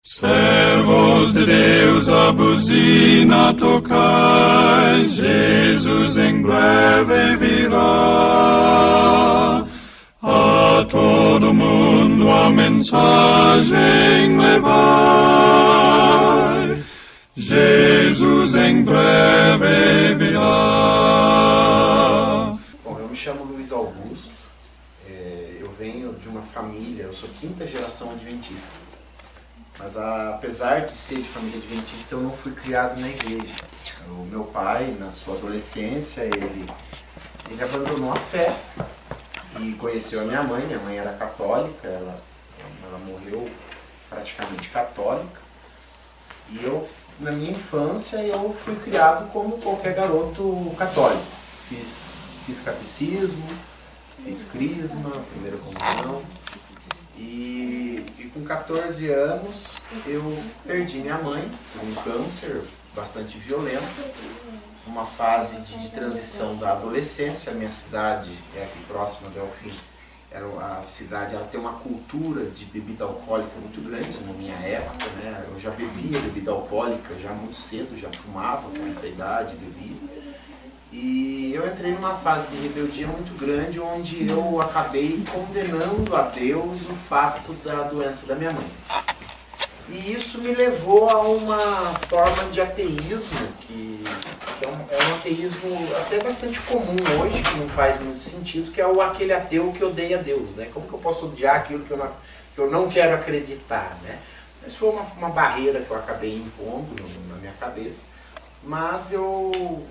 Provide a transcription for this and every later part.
Servos de Deus, a buzina tocai, Jesus em breve virá. A todo mundo a mensagem levai, Jesus em breve virá. Bom, eu me chamo Luiz Augusto, eu venho de uma família, eu sou quinta geração adventista. Mas apesar de ser de família adventista, eu não fui criado na igreja. O meu pai, na sua adolescência, ele abandonou a fé e conheceu a minha mãe. Minha mãe era católica, ela morreu praticamente católica. E eu, na minha infância, eu fui criado como qualquer garoto católico. Fiz catecismo, fiz crisma, primeira comunhão. E com 14 anos eu perdi minha mãe por um câncer bastante violento, uma fase de transição da adolescência. A minha cidade é aqui próxima de Delfim, a cidade ela tem uma cultura de bebida alcoólica muito grande na minha época, né? Eu já bebia bebida alcoólica já muito cedo, já fumava com essa idade, bebia. E eu entrei numa fase de rebeldia muito grande, onde eu acabei condenando a Deus o fato da doença da minha mãe. E isso me levou a uma forma de ateísmo, que é um ateísmo até bastante comum hoje, que não faz muito sentido, que é aquele ateu que odeia Deus, né? Como que eu posso odiar aquilo que eu não quero acreditar, né? Mas foi uma barreira que eu acabei impondo na minha cabeça, mas eu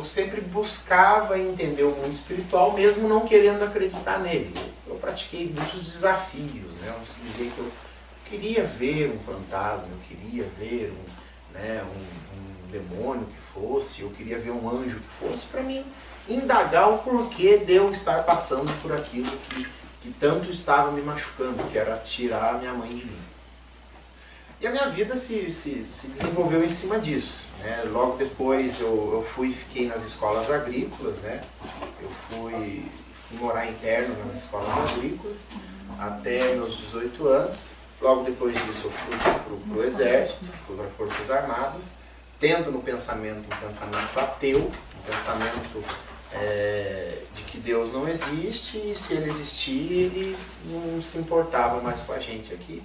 sempre buscava entender o mundo espiritual, mesmo não querendo acreditar nele. Eu pratiquei muitos desafios, né? Vamos dizer que eu queria ver um fantasma, eu queria ver um demônio que fosse, eu queria ver um anjo que fosse, para mim indagar o porquê de eu estar passando por aquilo que tanto estava me machucando, que era tirar a minha mãe de mim. E a minha vida se desenvolveu em cima disso, né? Logo depois eu fiquei nas escolas agrícolas, né? Eu fui morar interno nas escolas agrícolas até meus 18 anos. Logo depois disso eu fui para o exército, fui para as Forças Armadas, tendo no pensamento um pensamento ateu, um pensamento de que Deus não existe, e se ele existir, ele não se importava mais com a gente aqui,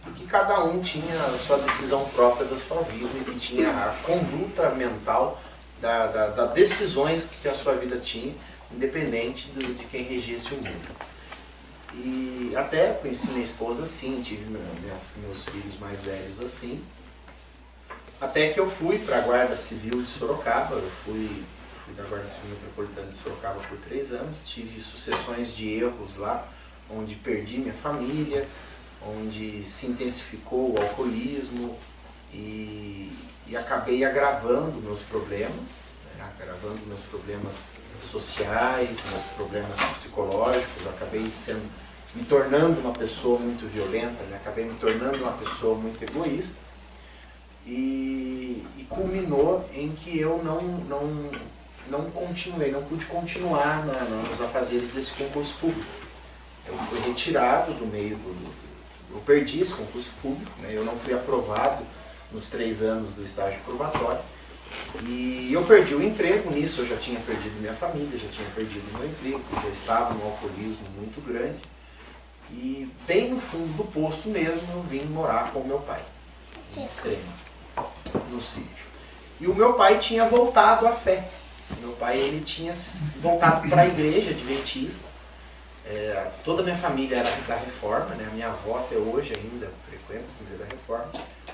e que cada um tinha a sua decisão própria da sua vida, e que tinha a conduta mental das decisões que a sua vida tinha, independente de quem regesse o mundo. E até conheci minha esposa assim, tive meus filhos mais velhos assim, até que eu fui para a Guarda Civil de Sorocaba. Eu fui da Guarda Civil Metropolitana de Sorocaba por 3 anos, tive sucessões de erros lá, onde perdi minha família, onde se intensificou o alcoolismo e acabei agravando meus problemas, né? Agravando meus problemas sociais, meus problemas psicológicos. Acabei me tornando uma pessoa muito violenta, né? Acabei me tornando uma pessoa muito egoísta, e culminou em que eu não pude continuar nos afazeres desse concurso público. Eu fui retirado do meio eu perdi esse concurso público, né? Eu não fui aprovado nos 3 anos do estágio probatório, e eu perdi o emprego. Nisso eu já tinha perdido minha família, já tinha perdido meu emprego, já estava num alcoolismo muito grande, e bem no fundo do poço mesmo eu vim morar com o meu pai, em Extrema, no sítio. E o meu pai tinha voltado à fé. Meu pai ele tinha voltado para a igreja adventista. Toda a minha família era da Reforma, né? A minha avó até hoje ainda frequenta a igreja da Reforma.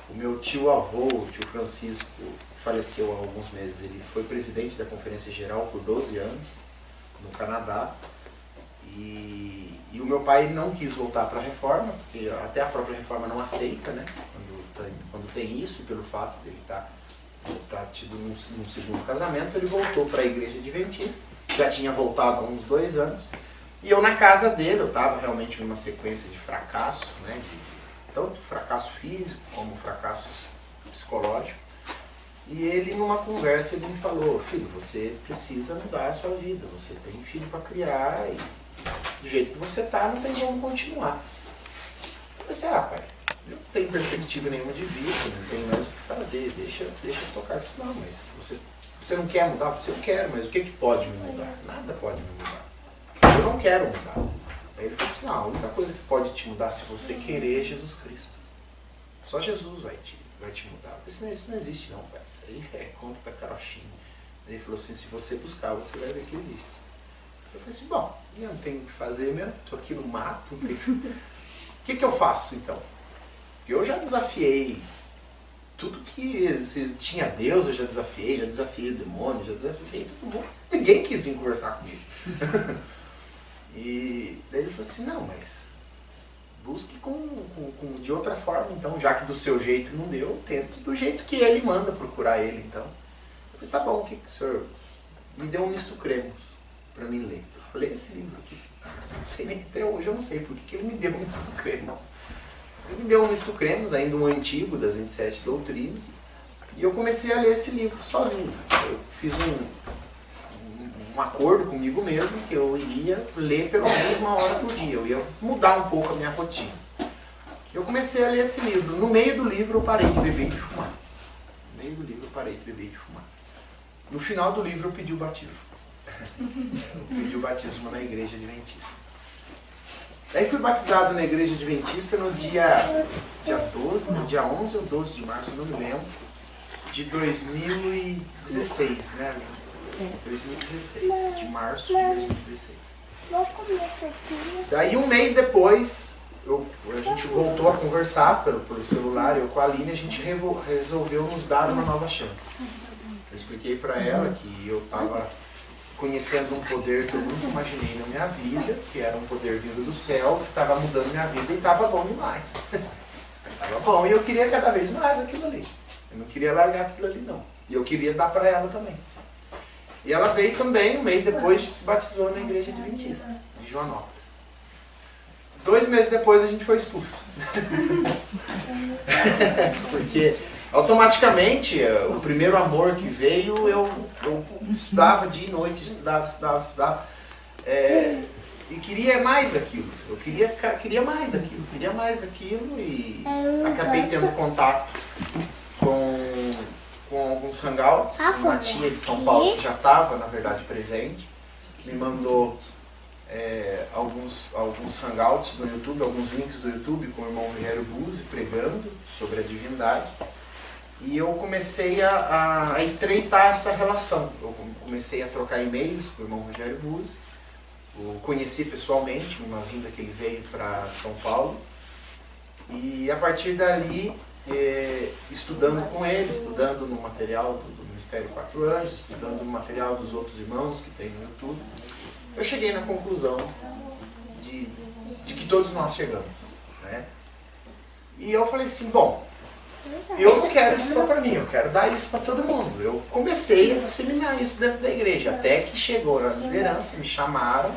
O meu tio-avô, o tio Francisco, que faleceu há alguns meses, ele foi presidente da Conferência Geral por 12 anos no Canadá. E o meu pai não quis voltar para a Reforma, porque até a própria Reforma não aceita, né? Quando tem isso, pelo fato dele estar tido num segundo casamento, ele voltou para a igreja adventista. Já tinha voltado há uns 2 anos. E eu na casa dele, eu estava realmente numa sequência de fracasso, né? Tanto fracasso físico como fracassos psicológicos. E ele, numa conversa, ele me falou: filho, você precisa mudar a sua vida, você tem filho para criar, e do jeito que você está, não tem como continuar. Eu pensei: pai, eu tem perspectiva nenhuma de vida, não tem mais o que fazer, deixa eu tocar. Eu disse, não, mas você não quer mudar? Você eu quero, mas o que pode me mudar? Nada pode me mudar. Eu não quero mudar. Aí ele falou assim, não, a única coisa que pode te mudar se você querer é Jesus Cristo. Só Jesus vai te mudar. Eu falei, isso não existe não, pai. Isso aí é conta da carochinha. Aí ele falou assim, se você buscar, você vai ver que existe. Eu falei assim, bom, eu não tenho o que fazer mesmo, estou aqui no mato, não tenho... O que eu faço então? Eu já desafiei tudo que tinha Deus, eu já desafiei o demônio, já desafiei todo mundo. Ninguém quis vir conversar comigo. E daí ele falou assim, não, mas busque de outra forma então, já que do seu jeito não deu, tente do jeito que ele manda procurar ele então. Eu falei, tá bom, o que o senhor me deu um misto cremos para mim ler? Eu falei, esse livro aqui, não sei nem até hoje, eu não sei por que ele me deu um misto cremos. Ele me deu um misto cremos, ainda um antigo das 27 doutrinas, e eu comecei a ler esse livro sozinho. Eu fiz um acordo comigo mesmo que eu iria ler pelo menos 1 hora por dia, eu ia mudar um pouco a minha rotina. Eu comecei a ler esse livro. No meio do livro eu parei de beber e de fumar. No meio do livro eu parei de beber e de fumar. No final do livro eu pedi o batismo. Eu pedi o batismo na igreja adventista. Daí fui batizado na igreja adventista no dia 12, no dia 11 ou 12 de março, não me lembro, de 2016, né? 2016, de março de 2016. Daí um mês depois, a gente voltou a conversar pelo celular, eu com a Aline, a gente resolveu nos dar uma nova chance. Eu expliquei para ela que eu estava conhecendo um poder que eu nunca imaginei na minha vida, que era um poder vindo do céu, que estava mudando minha vida e estava bom demais. Estava bom e eu queria cada vez mais aquilo ali. Eu não queria largar aquilo ali não. E eu queria dar para ela também. E ela veio também, um mês depois, se batizou na igreja adventista, de Joanópolis. 2 meses depois a gente foi expulso. Porque automaticamente, o primeiro amor que veio, eu estudava dia e noite, estudava. E queria mais daquilo. Eu queria mais daquilo e acabei tendo contato com alguns hangouts. Uma tia de São Paulo que já estava, na verdade, presente, me mandou alguns hangouts do YouTube, alguns links do YouTube com o irmão Rogério Buzzi pregando sobre a divindade. E eu comecei a estreitar essa relação. Eu comecei a trocar e-mails com o irmão Rogério Buzzi. O conheci pessoalmente, numa vinda que ele veio para São Paulo. E a partir dali, estudando com ele, estudando no material do Ministério 4 Anjos, estudando no material dos outros irmãos que tem no YouTube, eu cheguei na conclusão de que todos nós chegamos, né? E eu falei assim, bom, eu não quero isso só para mim, eu quero dar isso para todo mundo. Eu comecei a disseminar isso dentro da igreja, até que chegou na liderança, me chamaram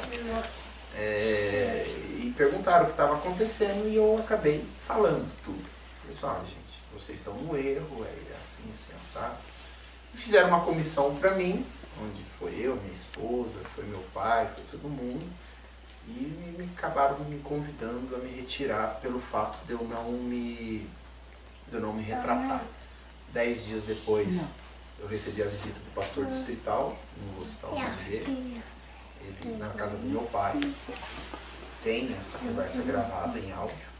e perguntaram o que estava acontecendo e eu acabei falando tudo. Pessoal, gente, vocês estão no erro, é assim, assim, assado. E fizeram uma comissão para mim, onde foi eu, minha esposa, foi meu pai, foi todo mundo, e acabaram me convidando a me retirar pelo fato de eu não me retratar. 10 dias depois, eu recebi a visita do pastor distrital, não vou citar o nome dele, ele na casa do meu pai, tem essa conversa gravada em áudio,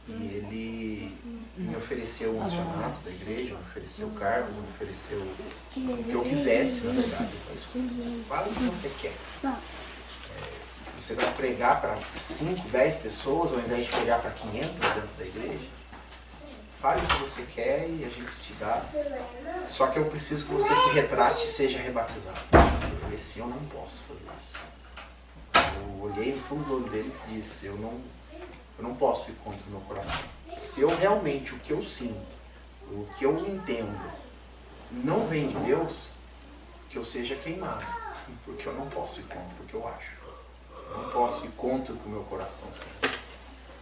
e ele me ofereceu o acionado da igreja, me ofereceu cargos, me ofereceu o que eu quisesse, na verdade. Eu falei, fala o que você quer. Você vai pregar para 5, 10 pessoas, ao invés de pregar para 500 dentro da igreja? Fale o que você quer e a gente te dá. Só que eu preciso que você se retrate e seja rebatizado. Eu falei assim, eu não posso fazer isso. Eu olhei no fundo do olho dele e disse, eu não posso ir contra o meu coração. Se eu realmente, o que eu sinto, o que eu entendo, não vem de Deus, que eu seja queimado. Porque eu não posso ir contra o que eu acho. Eu não posso ir contra o que o meu coração sente.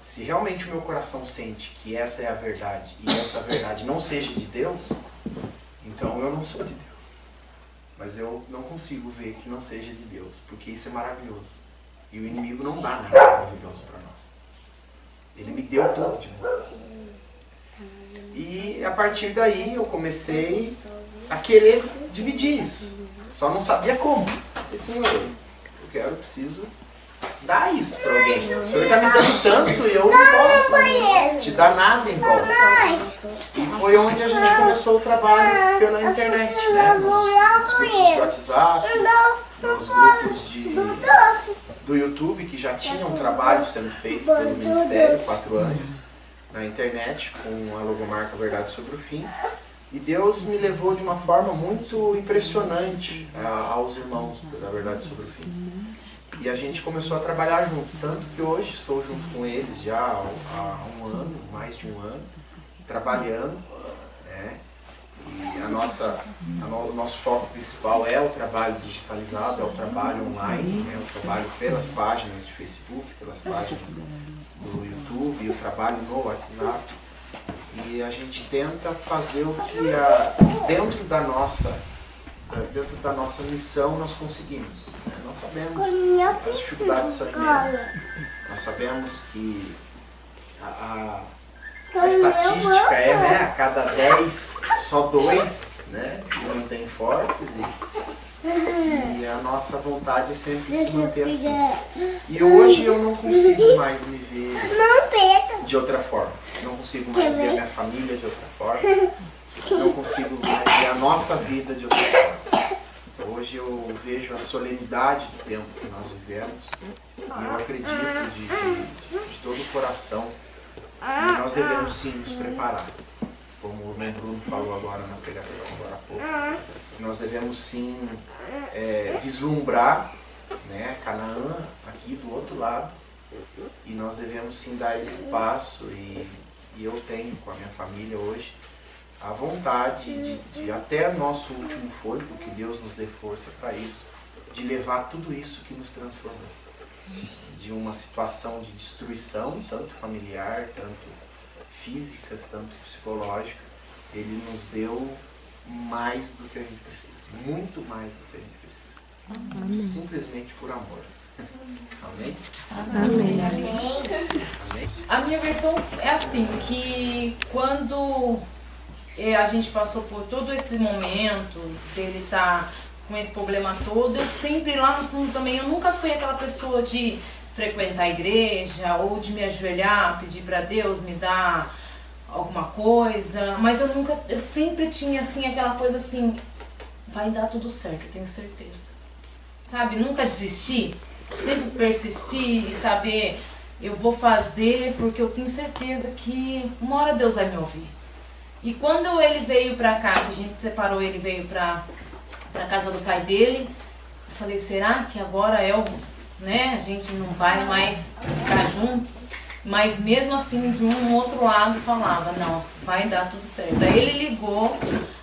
Se realmente o meu coração sente que essa é a verdade e essa verdade não seja de Deus, então eu não sou de Deus. Mas eu não consigo ver que não seja de Deus, porque isso é maravilhoso. E o inimigo não dá nada maravilhoso para nós. Ele me deu tudo de novo. E a partir daí eu comecei a querer dividir isso. Só não sabia como. E assim, eu preciso dar isso para alguém. O Senhor está me dando tanto e eu não posso te dar nada em volta. E foi onde a gente começou o trabalho pela internet, né? Nos grupos de WhatsApp, nos grupos do YouTube, que já tinha um trabalho sendo feito pelo Ministério 4 Anjos, na internet, com a logomarca Verdade sobre o Fim. E Deus me levou de uma forma muito impressionante aos irmãos da Verdade sobre o Fim. E a gente começou a trabalhar junto, tanto que hoje estou junto com eles já há um ano, mais de um ano, trabalhando, né? E o nosso foco principal é o trabalho digitalizado, é o trabalho online, né? O trabalho pelas páginas de Facebook, pelas páginas do YouTube, e o trabalho no WhatsApp. E a gente tenta fazer o que dentro da nossa missão nós conseguimos. Né? Nós sabemos que as dificuldades são imensas. Nós sabemos que a estatística é, né, a cada 10, só 2, né, se mantêm fortes. E a nossa vontade é sempre se manter assim. E hoje eu não consigo mais me ver de outra forma. Não consigo mais ver a minha família de outra forma. Não consigo mais ver a nossa vida de outra forma. Hoje eu vejo a solenidade do tempo que nós vivemos. E eu acredito de todo o coração que nós devemos sim nos preparar. Como o irmão Bruno falou agora na pregação, agora há pouco. Nós devemos sim vislumbrar, né, Canaã aqui do outro lado. E nós devemos sim dar esse passo. E eu tenho com a minha família hoje a vontade de até nosso último fôlego, que Deus nos dê força para isso, de levar tudo isso que nos transformou. De uma situação de destruição, tanto familiar, tanto física, tanto psicológica, Ele nos deu mais do que a gente precisa, muito mais do que a gente precisa. Amém. Simplesmente por amor. Amém? Amém. Amém? A minha versão é assim, que quando a gente passou por todo esse momento dele estar com esse problema todo, eu sempre lá no fundo também, eu nunca fui aquela pessoa de frequentar a igreja ou de me ajoelhar, pedir para Deus me dar alguma coisa, mas eu sempre tinha assim aquela coisa assim, vai dar tudo certo, eu tenho certeza. Sabe, nunca desistir, sempre persistir e saber, eu vou fazer porque eu tenho certeza que uma hora Deus vai me ouvir. E quando ele veio pra cá, que a gente separou, ele veio pra casa do pai dele, eu falei, será que agora a gente não vai mais ficar junto? Mas mesmo assim, de um outro lado, falava, não, vai dar tudo certo. Aí ele ligou,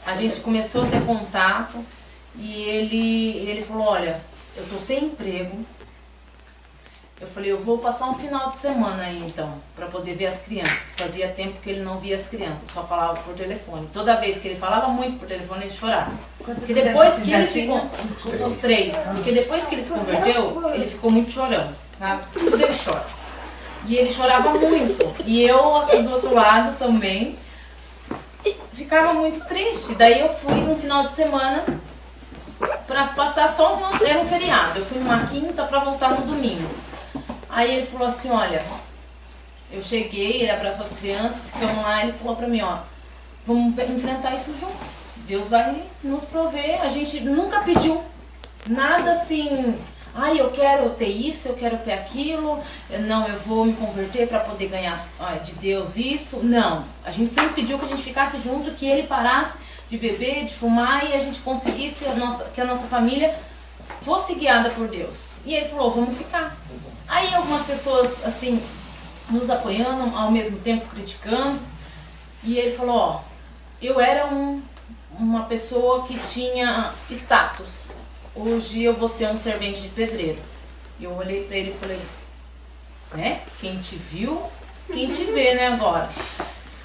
a gente começou a ter contato e ele falou, olha, eu tô sem emprego. Eu falei, eu vou passar um final de semana aí então, pra poder ver as crianças. Fazia tempo que ele não via as crianças, só falava por telefone. Toda vez que ele falava muito por telefone, ele chorava. Porque depois que ele se os 3, porque depois que ele se converteu, ele ficou muito chorão, sabe? Tudo ele chora. E ele chorava muito. E eu aqui do outro lado também ficava muito triste. Daí eu fui um final de semana pra passar só um final de semana, era um feriado. Eu fui numa quinta pra voltar no domingo. Aí ele falou assim, olha, eu cheguei, ele abraçou as crianças, ficamos lá, ele falou pra mim, ó, vamos enfrentar isso junto. Deus vai nos prover. A gente nunca pediu nada assim, ai, eu quero ter isso, eu quero ter aquilo, não, eu vou me converter para poder ganhar de Deus isso. Não, a gente sempre pediu que a gente ficasse junto, que ele parasse de beber, de fumar e a gente conseguisse que a nossa família fosse guiada por Deus. E ele falou, vamos ficar. Aí algumas pessoas assim nos apoiando, ao mesmo tempo criticando. E ele falou, ó, eu era uma pessoa que tinha status. Hoje eu vou ser um servente de pedreiro. E eu olhei pra ele e falei, né? Quem te viu, quem te vê, né, agora?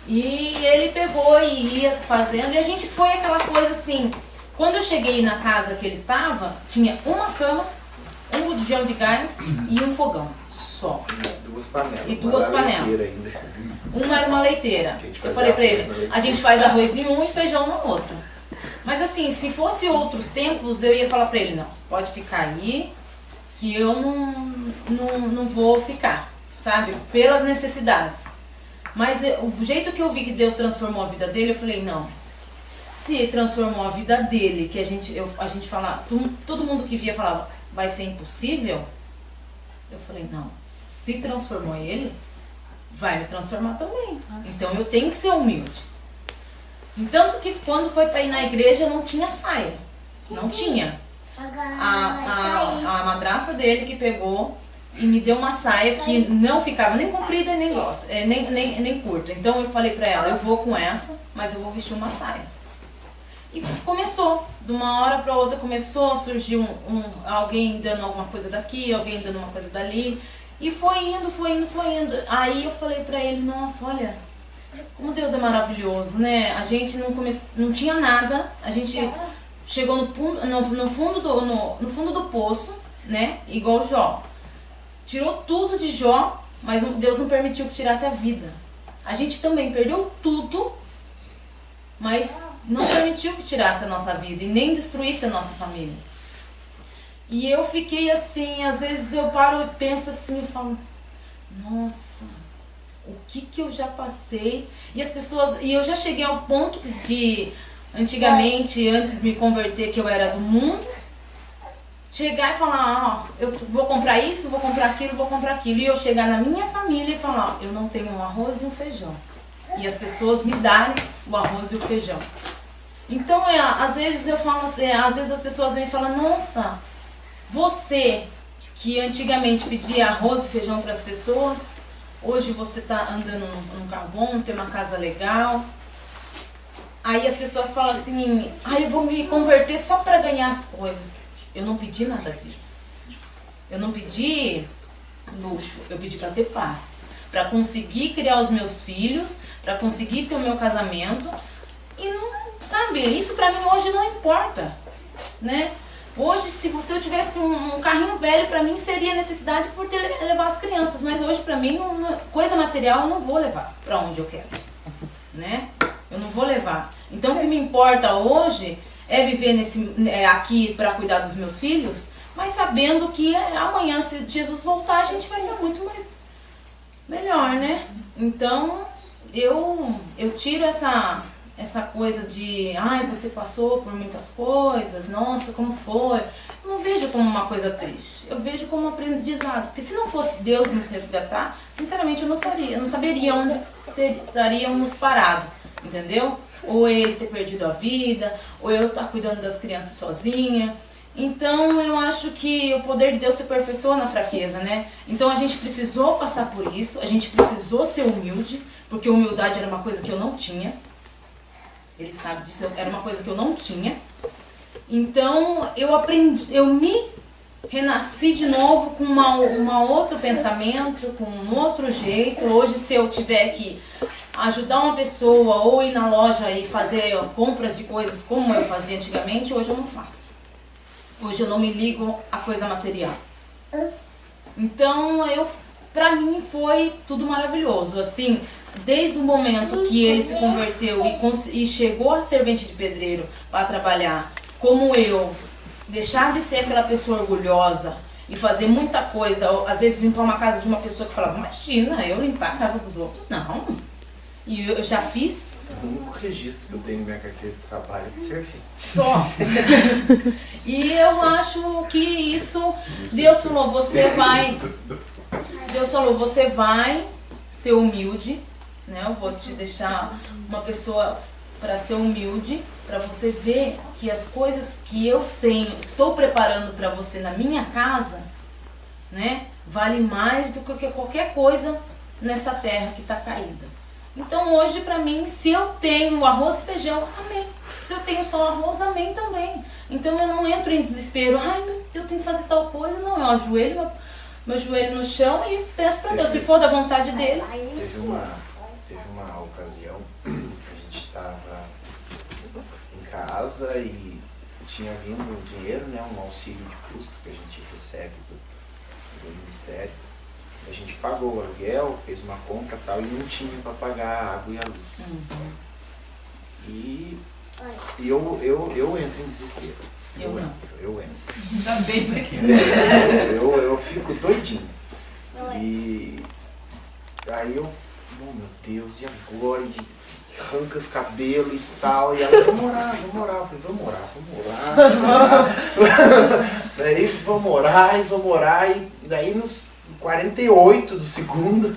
E ele pegou e ia fazendo. E a gente foi aquela coisa assim. Quando eu cheguei na casa que ele estava, tinha uma cama, bujão de gás e um fogão só. Duas panelas. E duas uma panelas. leiteira ainda. Uma era uma leiteira. Que a gente Eu fazia falei pra arroz ele, na leiteira. a gente faz arroz em um e feijão na outra. Mas assim, se fosse outros tempos, eu ia falar pra ele, não, pode ficar aí, que eu não vou ficar, sabe? Pelas necessidades. Mas o jeito que eu vi que Deus transformou a vida dele, eu falei, não. Se transformou a vida dele, que a gente fala, todo mundo que via falava, vai ser impossível? Eu falei, não, se transformou ele, vai me transformar também. Então eu tenho que ser humilde. Tanto que quando foi para ir na igreja eu não tinha saia. Não tinha. A madrasta dele que pegou e me deu uma saia que não ficava nem comprida nem curta. Então eu falei para ela, eu vou com essa, mas eu vou vestir uma saia. E começou, de uma hora para outra começou a surgir alguém dando alguma coisa daqui, alguém dando uma coisa dali. E foi indo. Aí eu falei para ele, nossa, olha, como Deus é maravilhoso, né? A gente não tinha nada, a gente chegou no fundo do poço, né? Igual Jó. Tirou tudo de Jó, mas Deus não permitiu que tirasse a vida. A gente também perdeu tudo, mas não permitiu que tirasse a nossa vida e nem destruísse a nossa família. E eu fiquei assim, às vezes eu paro e penso assim, e falo, nossa, o que eu já passei? E as pessoas, e eu já cheguei ao ponto de, antigamente, antes de me converter, que eu era do mundo, chegar e falar, eu vou comprar isso, vou comprar aquilo, e eu chegar na minha família e falar, eu não tenho um arroz e um feijão. E as pessoas me darem o arroz e o feijão. Então, às vezes eu falo assim, às vezes as pessoas vêm e falam, nossa, você que antigamente pedia arroz e feijão para as pessoas, hoje você está andando num carro bom, tem uma casa legal. Aí as pessoas falam assim, eu vou me converter só para ganhar as coisas. Eu não pedi nada disso. Eu não pedi luxo, eu pedi para ter paz. Para conseguir criar os meus filhos, para conseguir ter o meu casamento. E não, sabe, isso para mim hoje não importa, né? Hoje, se eu tivesse um carrinho velho, para mim seria necessidade por levar as crianças. Mas hoje, para mim, coisa material eu não vou levar para onde eu quero, né? Eu não vou levar. Então, o que me importa hoje é viver aqui para cuidar dos meus filhos, mas sabendo que amanhã, se Jesus voltar, a gente vai estar muito mais melhor, né? Então, eu tiro essa coisa de, você passou por muitas coisas, nossa, como foi? Eu não vejo como uma coisa triste, eu vejo como um aprendizado. Porque se não fosse Deus nos resgatar, sinceramente eu não saberia onde estaríamos parados, entendeu? Ou ele ter perdido a vida, ou eu estar cuidando das crianças sozinha. Então eu acho que o poder de Deus se aperfeiçoa na fraqueza, né? Então a gente precisou passar por isso, a gente precisou ser humilde, porque humildade era uma coisa que eu não tinha. Ele sabe disso, era uma coisa que eu não tinha. Então eu me renasci de novo com uma outro pensamento, com um outro jeito. Hoje, se eu tiver que ajudar uma pessoa ou ir na loja e fazer compras de coisas como eu fazia antigamente, hoje eu não faço. Hoje eu não me ligo a coisa material. Então, pra mim foi tudo maravilhoso. Assim, desde o momento que ele se converteu e chegou a servente de pedreiro para trabalhar, como eu, deixar de ser aquela pessoa orgulhosa e fazer muita coisa, às vezes limpar uma casa de uma pessoa que falava, imagina, eu limpar a casa dos outros? Não. E eu já fiz. O único registro que eu tenho na minha carteira de trabalho é de servente. Só. E eu acho que isso, Deus falou, você vai ser humilde, né? Eu vou te deixar uma pessoa para ser humilde, para você ver que as coisas que eu estou preparando para você na minha casa, né? Vale mais do que qualquer coisa nessa terra que está caída. Então hoje pra mim, se eu tenho arroz e feijão, amém. Se eu tenho só arroz, amém também. Então eu não entro em desespero, eu tenho que fazer tal coisa. Não, eu ajoelho meu joelho no chão e peço pra Deus, se for da vontade dele. Teve uma ocasião, a gente estava em casa e tinha vindo um dinheiro, né, um auxílio de custo que a gente recebe do Ministério. A gente pagou o aluguel, fez uma compra e tal, e não tinha para pagar a água e a luz. E eu entro em desespero. Eu entro. Ainda bem, né? Eu fico doidinho. E aí eu, oh meu Deus, e agora? E arranca os cabelos e tal. E ela, vamos orar. Eu falei, vamos orar. Daí vamos orar. E daí nos 48 do segundo,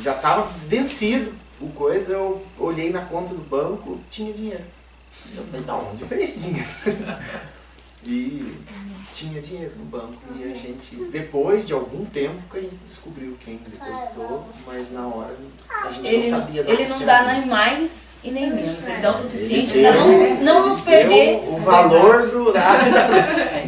já tava vencido o coisa, eu olhei na conta do banco, tinha dinheiro. Eu falei, da onde veio esse dinheiro? E tinha dinheiro no banco. E a gente, depois de algum tempo, que a gente descobriu quem depositou, mas na hora a gente não sabia. Ele não dá nem mais e nem menos. Ele dá o suficiente para não nos perder. O valor do...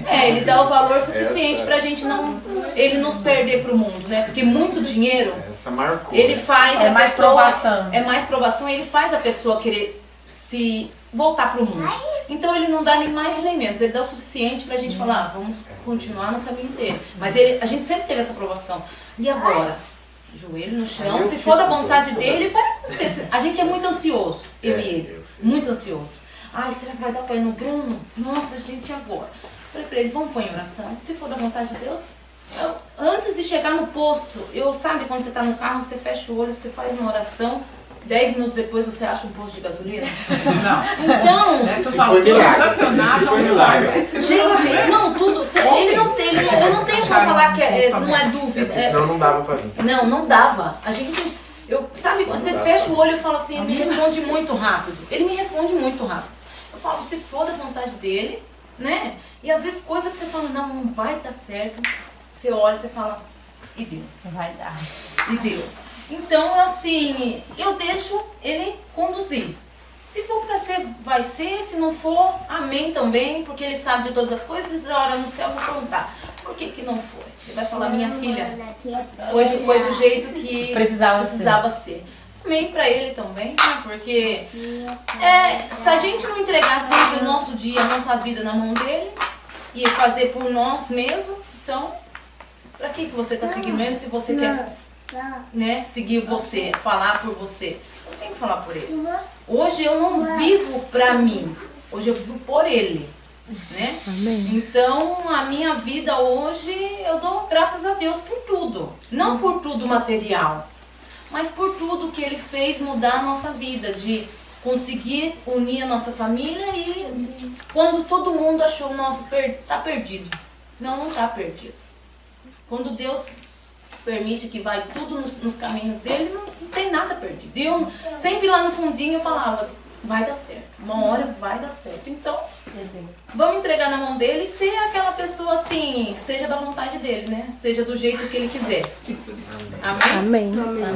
ele dá o valor suficiente pra gente não... Ele nos perder pro mundo, né? Porque muito dinheiro... Essa marcou. Ele faz a mais pessoa... provação. É mais provação e ele faz a pessoa querer se voltar pro mundo. Então ele não dá nem mais nem menos. Ele dá o suficiente pra gente falar, vamos continuar no caminho dele. Mas a gente sempre teve essa provação. E agora? Joelho no chão. Se for da vontade dele, vai acontecer. A gente é muito ansioso. Eu e ele. Muito ansioso. Ai, será que vai dar pra ir no Bruno? Nossa, gente, agora? Falei pra ele, vamos pôr em oração. Se for da vontade de Deus... antes de chegar no posto, sabe quando você tá no carro, você fecha o olho, você faz uma oração, 10 minutos depois você acha um posto de gasolina? Não. Então, Esse foi milagre. gente, não, tudo, ele não tem, eu não tenho pra falar que não é dúvida. Senão não dava pra vir. Não dava. A gente, sabe, você fecha o olho e fala assim, ele me responde muito rápido. Ele me responde muito rápido. Eu falo, se for da vontade dele, né? E às vezes coisa que você fala, não vai dar certo. Você olha e você fala, e deu. Vai dar. E deu. Então, assim, eu deixo ele conduzir. Se for pra ser, vai ser. Se não for, amém também. Porque ele sabe de todas as coisas. A hora no céu eu vou perguntar, por que não foi? Ele vai falar, minha filha, foi do jeito que precisava ser. Amém pra ele também, né? Porque se a gente não entregar sempre o nosso dia, a nossa vida na mão dele e fazer por nós mesmos, então, pra que você tá seguindo ele se você quer, né, seguir você, falar por você? Você não tem que falar por ele. Hoje eu não vivo pra mim, hoje eu vivo por ele, né? Amém. Então, a minha vida hoje, eu dou graças a Deus por tudo. Não por tudo material, mas por tudo que ele fez mudar a nossa vida, de conseguir unir a nossa família e quando todo mundo achou, nossa, tá perdido. Não tá perdido. Quando Deus permite que vai tudo nos caminhos dele, não tem nada perdido. E eu sempre lá no fundinho eu falava, vai dar certo, uma hora vai dar certo. Então, vamos entregar na mão dele e ser aquela pessoa assim, seja da vontade dele, né? Seja do jeito que ele quiser. Amém? Amém.